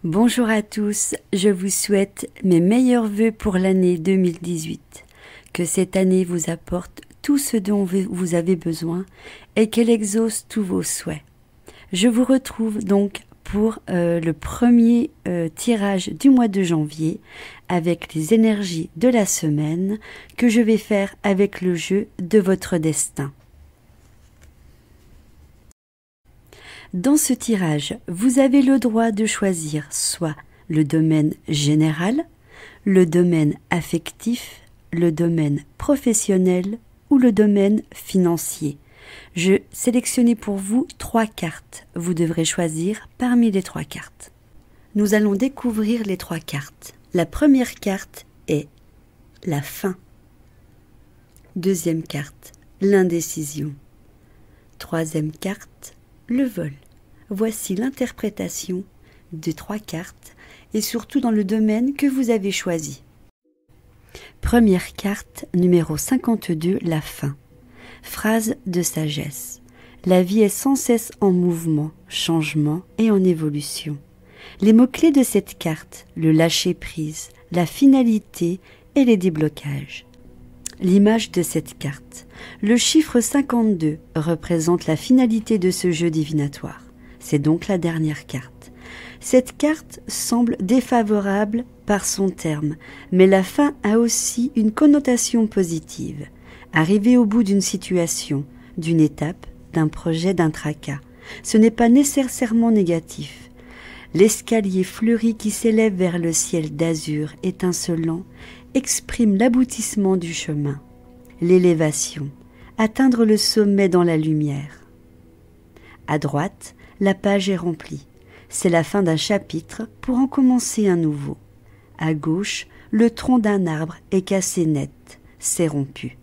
Bonjour à tous, je vous souhaite mes meilleurs vœux pour l'année 2018. Que cette année vous apporte tout ce dont vous avez besoin et qu'elle exauce tous vos souhaits. Je vous retrouve donc pour le premier tirage du mois de janvier avec les énergies de la semaine que je vais faire avec le jeu de votre destin. Dans ce tirage, vous avez le droit de choisir soit le domaine général, le domaine affectif, le domaine professionnel ou le domaine financier. Je sélectionnais pour vous 3 cartes. Vous devrez choisir parmi les 3 cartes. Nous allons découvrir les 3 cartes. La première carte est la fin. Deuxième carte, l'indécision. Troisième carte, le vol. Voici l'interprétation des 3 cartes et surtout dans le domaine que vous avez choisi. Première carte, numéro 52, la fin. Phrase de sagesse. La vie est sans cesse en mouvement, changement et en évolution. Les mots-clés de cette carte, le lâcher-prise, la finalité et les déblocages. L'image de cette carte. Le chiffre 52 représente la finalité de ce jeu divinatoire. C'est donc la dernière carte. Cette carte semble défavorable par son terme, mais la fin a aussi une connotation positive. Arriver au bout d'une situation, d'une étape, d'un projet, d'un tracas, ce n'est pas nécessairement négatif. L'escalier fleuri qui s'élève vers le ciel d'azur étincelant exprime l'aboutissement du chemin, l'élévation, atteindre le sommet dans la lumière. À droite, la page est remplie. C'est la fin d'un chapitre pour en commencer un nouveau. À gauche, le tronc d'un arbre est cassé net, c'est rompu.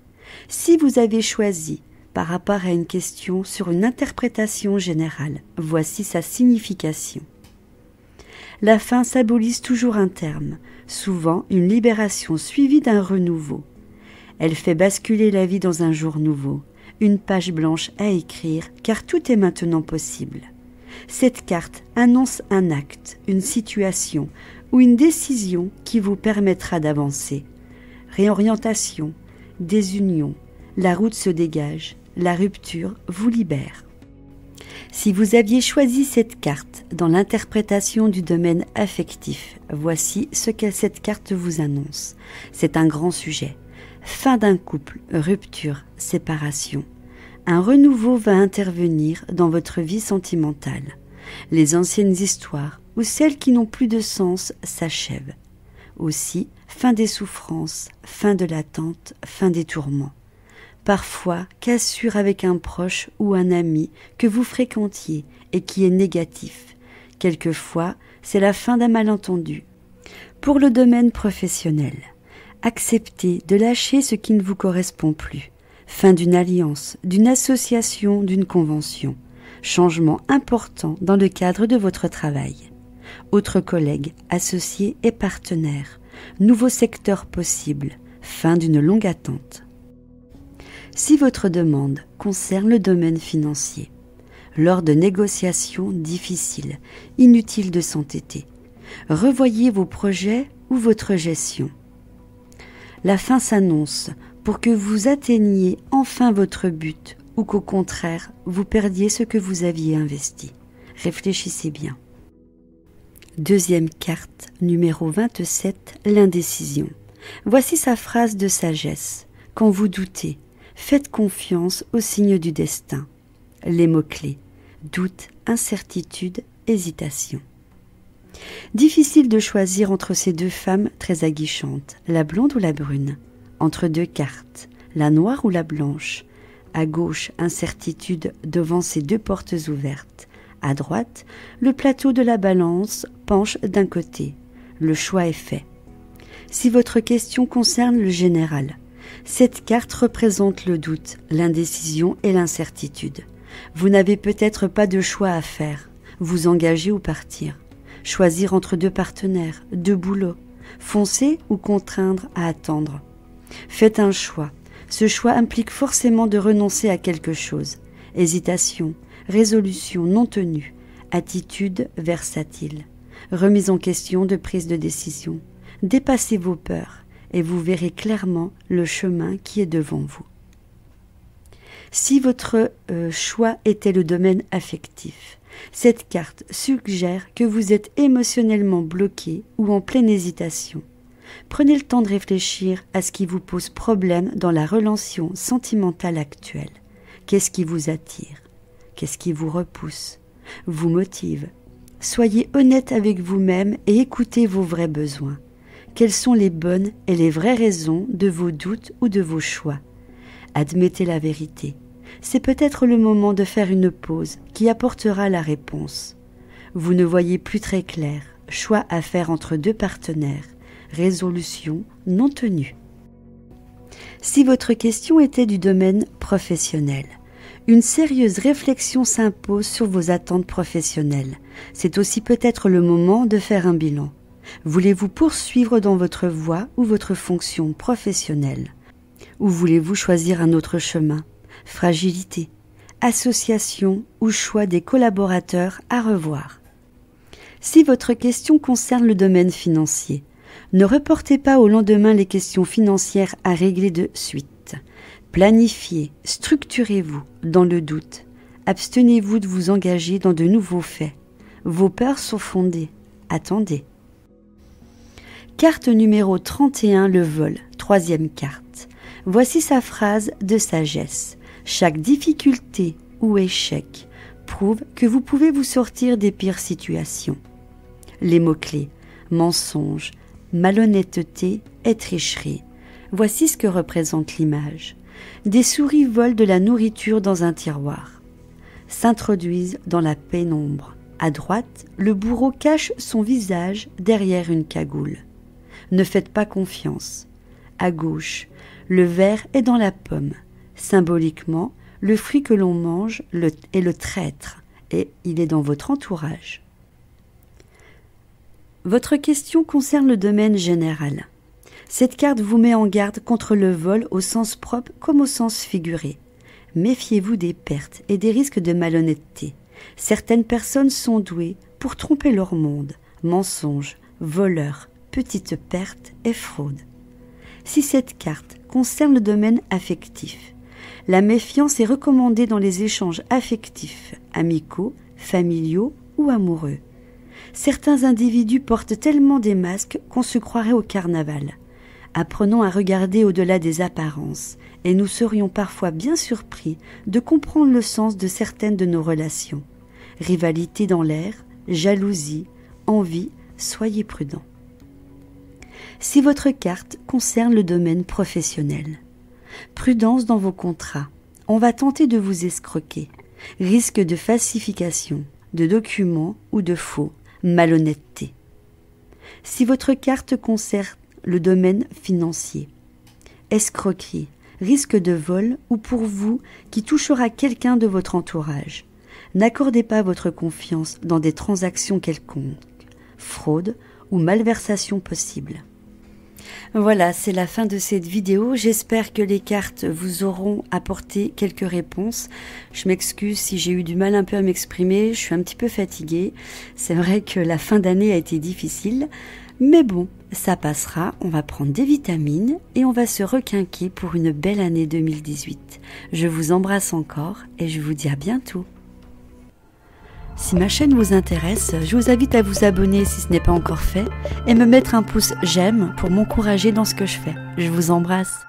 Si vous avez choisi par rapport à une question sur une interprétation générale, voici sa signification. La fin symbolise toujours un terme, souvent une libération suivie d'un renouveau. Elle fait basculer la vie dans un jour nouveau, une page blanche à écrire, car tout est maintenant possible. Cette carte annonce un acte, une situation ou une décision qui vous permettra d'avancer. Réorientation, désunion, la route se dégage, la rupture vous libère. Si vous aviez choisi cette carte dans l'interprétation du domaine affectif, voici ce que cette carte vous annonce. C'est un grand sujet. Fin d'un couple, rupture, séparation. Un renouveau va intervenir dans votre vie sentimentale. Les anciennes histoires ou celles qui n'ont plus de sens s'achèvent. Aussi, fin des souffrances, fin de l'attente, fin des tourments. Parfois, cassure avec un proche ou un ami que vous fréquentiez et qui est négatif. Quelquefois, c'est la fin d'un malentendu. Pour le domaine professionnel, acceptez de lâcher ce qui ne vous correspond plus. Fin d'une alliance, d'une association, d'une convention. Changement important dans le cadre de votre travail. Autres collègues, associés et partenaires. Nouveau secteur possible. Fin d'une longue attente. Si votre demande concerne le domaine financier, lors de négociations difficiles, inutile de s'entêter. Revoyez vos projets ou votre gestion. La fin s'annonce pour que vous atteigniez enfin votre but ou qu'au contraire, vous perdiez ce que vous aviez investi. Réfléchissez bien. Deuxième carte, numéro 27, l'indécision. Voici sa phrase de sagesse. Quand vous doutez, faites confiance aux signes du destin. Les mots-clés, doute, incertitude, hésitation. Difficile de choisir entre ces 2 femmes très aguichantes, la blonde ou la brune. Entre 2 cartes, la noire ou la blanche. À gauche, incertitude devant ces 2 portes ouvertes. À droite, le plateau de la balance penche d'un côté. Le choix est fait. Si votre question concerne le général, cette carte représente le doute, l'indécision et l'incertitude. Vous n'avez peut-être pas de choix à faire, vous engager ou partir. Choisir entre 2 partenaires, 2 boulots, foncer ou contraindre à attendre. Faites un choix. Ce choix implique forcément de renoncer à quelque chose. Hésitation, résolution non tenue, attitude versatile. remise en question de prise de décision. Dépassez vos peurs et vous verrez clairement le chemin qui est devant vous. Si votre choix était le domaine affectif, cette carte suggère que vous êtes émotionnellement bloqué ou en pleine hésitation. Prenez le temps de réfléchir à ce qui vous pose problème dans la relation sentimentale actuelle. Qu'est-ce qui vous attire? Qu'est-ce qui vous repousse? Vous motive? Soyez honnête avec vous-même et écoutez vos vrais besoins. Quelles sont les bonnes et les vraies raisons de vos doutes ou de vos choix? Admettez la vérité. C'est peut-être le moment de faire une pause qui apportera la réponse. Vous ne voyez plus très clair. Choix à faire entre deux partenaires. Résolution non tenue. Si votre question était du domaine professionnel, une sérieuse réflexion s'impose sur vos attentes professionnelles. C'est aussi peut-être le moment de faire un bilan. Voulez-vous poursuivre dans votre voie ou votre fonction professionnelle? Ou voulez-vous choisir un autre chemin? Fragilité, association ou choix des collaborateurs à revoir. Si votre question concerne le domaine financier, ne reportez pas au lendemain les questions financières à régler de suite. Planifiez, structurez-vous dans le doute. Abstenez-vous de vous engager dans de nouveaux faits. Vos peurs sont fondées. Attendez. Carte numéro 31, le vol, troisième carte. Voici sa phrase de sagesse. Chaque difficulté ou échec prouve que vous pouvez vous sortir des pires situations. Les mots-clés, mensonge, malhonnêteté et tricherie. Voici ce que représente l'image. Des souris volent de la nourriture dans un tiroir, s'introduisent dans la pénombre. À droite, le bourreau cache son visage derrière une cagoule. Ne faites pas confiance. À gauche, le ver est dans la pomme. Symboliquement, le fruit que l'on mange est le traître et il est dans votre entourage. Votre question concerne le domaine général. Cette carte vous met en garde contre le vol au sens propre comme au sens figuré. Méfiez-vous des pertes et des risques de malhonnêteté. Certaines personnes sont douées pour tromper leur monde. Mensonges, voleurs, petites pertes et fraudes. Si cette carte concerne le domaine affectif, la méfiance est recommandée dans les échanges affectifs, amicaux, familiaux ou amoureux. Certains individus portent tellement des masques qu'on se croirait au carnaval. Apprenons à regarder au-delà des apparences et nous serions parfois bien surpris de comprendre le sens de certaines de nos relations. Rivalité dans l'air, jalousie, envie, soyez prudents. Si votre carte concerne le domaine professionnel, prudence dans vos contrats, on va tenter de vous escroquer. Risque de falsification, de documents ou de faux, malhonnêteté. Si votre carte concerne le domaine financier, escroquerie, risque de vol ou pour vous qui touchera quelqu'un de votre entourage. N'accordez pas votre confiance dans des transactions quelconques, fraude ou malversation possible. Voilà, c'est la fin de cette vidéo. J'espère que les cartes vous auront apporté quelques réponses. Je m'excuse si j'ai eu du mal un peu à m'exprimer, je suis un petit peu fatiguée. C'est vrai que la fin d'année a été difficile, mais bon, ça passera. On va prendre des vitamines et on va se requinquer pour une belle année 2018. Je vous embrasse encore et je vous dis à bientôt. Si ma chaîne vous intéresse, je vous invite à vous abonner si ce n'est pas encore fait et me mettre un pouce j'aime pour m'encourager dans ce que je fais. Je vous embrasse.